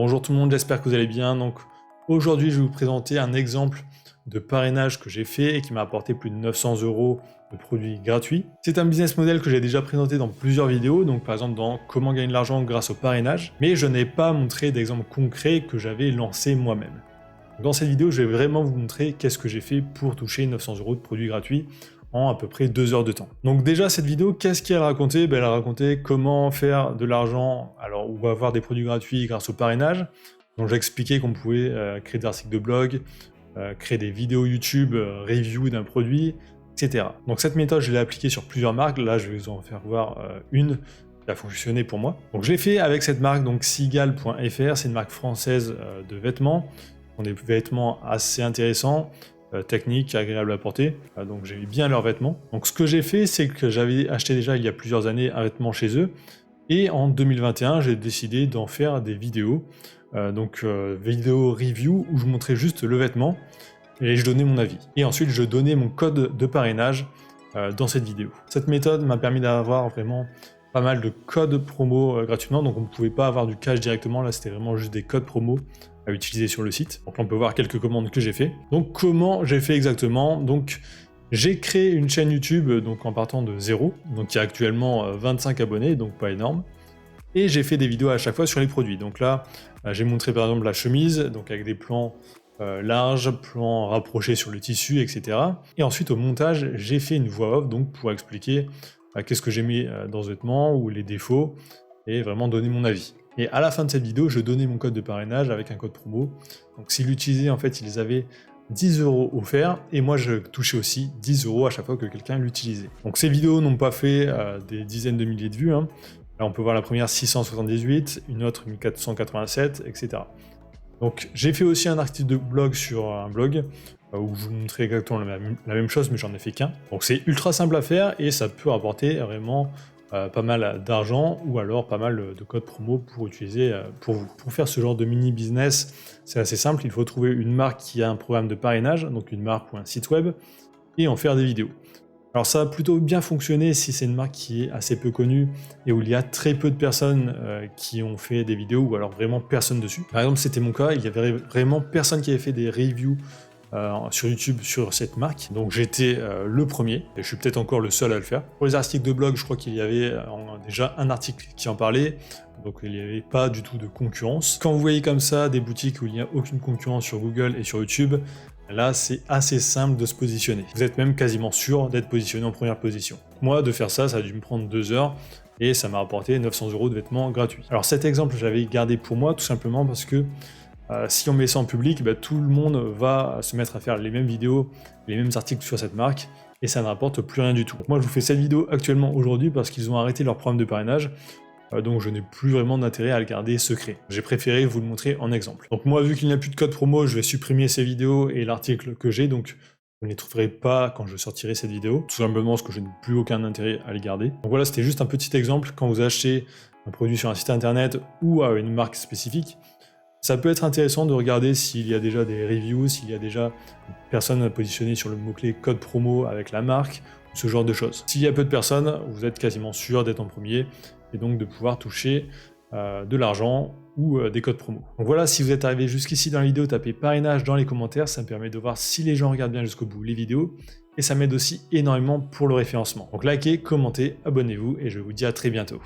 Bonjour tout le monde, j'espère que vous allez bien. Donc aujourd'hui, je vais vous présenter un exemple de parrainage que j'ai fait et qui m'a apporté plus de 900 € de produits gratuits. C'est un business model que j'ai déjà présenté dans plusieurs vidéos, donc par exemple dans comment gagner de l'argent grâce au parrainage, mais je n'ai pas montré d'exemple concret que j'avais lancé moi-même. Dans cette vidéo, je vais vraiment vous montrer qu'est-ce que j'ai fait pour toucher 900 € de produits gratuits en à peu près 2 heures de temps. Donc déjà, cette vidéo, qu'est-ce qu'elle racontait? Elle a raconté comment faire de l'argent ou avoir des produits gratuits grâce au parrainage. Donc j'ai expliqué qu'on pouvait créer des articles de blog, créer des vidéos YouTube, review d'un produit, etc. Donc cette méthode, je l'ai appliquée sur plusieurs marques. Là, je vais vous en faire voir une qui a fonctionné pour moi. Donc je l'ai fait avec cette marque, donc Seagal.fr, c'est une marque française de vêtements. Ce sont des vêtements assez intéressants, techniques, agréables à porter, donc j'aimais bien leurs vêtements. Donc ce que j'ai fait, c'est que j'avais acheté déjà il y a plusieurs années un vêtement chez eux, et en 2021, j'ai décidé d'en faire des vidéos, vidéo review, où je montrais juste le vêtement, et je donnais mon avis. Et ensuite, je donnais mon code de parrainage dans cette vidéo. Cette méthode m'a permis d'avoir vraiment pas mal de codes promo gratuitement, donc on ne pouvait pas avoir du cash directement, là c'était vraiment juste des codes promo à utiliser sur le site. Donc là on peut voir quelques commandes que j'ai fait. Donc comment j'ai fait exactement? Donc j'ai créé une chaîne YouTube donc en partant de 0, donc il y a actuellement 25 abonnés, donc pas énorme. Et j'ai fait des vidéos à chaque fois sur les produits. Donc là j'ai montré par exemple la chemise, donc avec des plans larges, plans rapprochés sur le tissu, etc. Et ensuite au montage, j'ai fait une voix off donc pour expliquer qu'est-ce que j'ai mis dans ce vêtement ou les défauts et vraiment donner mon avis. Et à la fin de cette vidéo, je donnais mon code de parrainage avec un code promo. Donc s'ils l'utilisaient, en fait, ils avaient 10 € offerts et moi je touchais aussi 10 € à chaque fois que quelqu'un l'utilisait. Donc ces vidéos n'ont pas fait des dizaines de milliers de vues. Là on peut voir la première 678, une autre 1487, etc. Donc j'ai fait aussi un article de blog sur un blog où je vous montrais exactement la même chose, mais j'en ai fait qu'un. Donc c'est ultra simple à faire et ça peut rapporter vraiment pas mal d'argent ou alors pas mal de codes promo pour utiliser pour vous. Pour faire ce genre de mini business, c'est assez simple, il faut trouver une marque qui a un programme de parrainage, donc une marque ou un site web, et en faire des vidéos. Alors ça va plutôt bien fonctionner si c'est une marque qui est assez peu connue et où il y a très peu de personnes qui ont fait des vidéos ou alors vraiment personne dessus. Par exemple, c'était mon cas, il y avait vraiment personne qui avait fait des reviews sur YouTube sur cette marque, donc j'étais le premier, et je suis peut-être encore le seul à le faire. Pour les articles de blog, je crois qu'il y avait déjà un article qui en parlait, donc il n'y avait pas du tout de concurrence. Quand vous voyez comme ça des boutiques où il n'y a aucune concurrence sur Google et sur YouTube, là c'est assez simple de se positionner. Vous êtes même quasiment sûr d'être positionné en première position. Moi, de faire ça, ça a dû me prendre 2 heures, et ça m'a rapporté 900 € de vêtements gratuits. Alors cet exemple, je l'avais gardé pour moi, tout simplement parce que si on met ça en public, tout le monde va se mettre à faire les mêmes vidéos, les mêmes articles sur cette marque, et ça ne rapporte plus rien du tout. Donc moi je vous fais cette vidéo actuellement aujourd'hui parce qu'ils ont arrêté leur programme de parrainage, donc je n'ai plus vraiment d'intérêt à le garder secret. J'ai préféré vous le montrer en exemple. Donc moi, vu qu'il n'y a plus de code promo, je vais supprimer ces vidéos et l'article que j'ai, donc vous ne les trouverez pas quand je sortirai cette vidéo, tout simplement parce que je n'ai plus aucun intérêt à les garder. Donc voilà, c'était juste un petit exemple. Quand vous achetez un produit sur un site internet ou à une marque spécifique, ça peut être intéressant de regarder s'il y a déjà des reviews, s'il y a déjà une personne positionnée sur le mot-clé code promo avec la marque, ce genre de choses. S'il y a peu de personnes, vous êtes quasiment sûr d'être en premier et donc de pouvoir toucher de l'argent ou des codes promo. Donc voilà, si vous êtes arrivé jusqu'ici dans la vidéo, tapez parrainage dans les commentaires, ça me permet de voir si les gens regardent bien jusqu'au bout les vidéos et ça m'aide aussi énormément pour le référencement. Donc likez, commentez, abonnez-vous et je vous dis à très bientôt.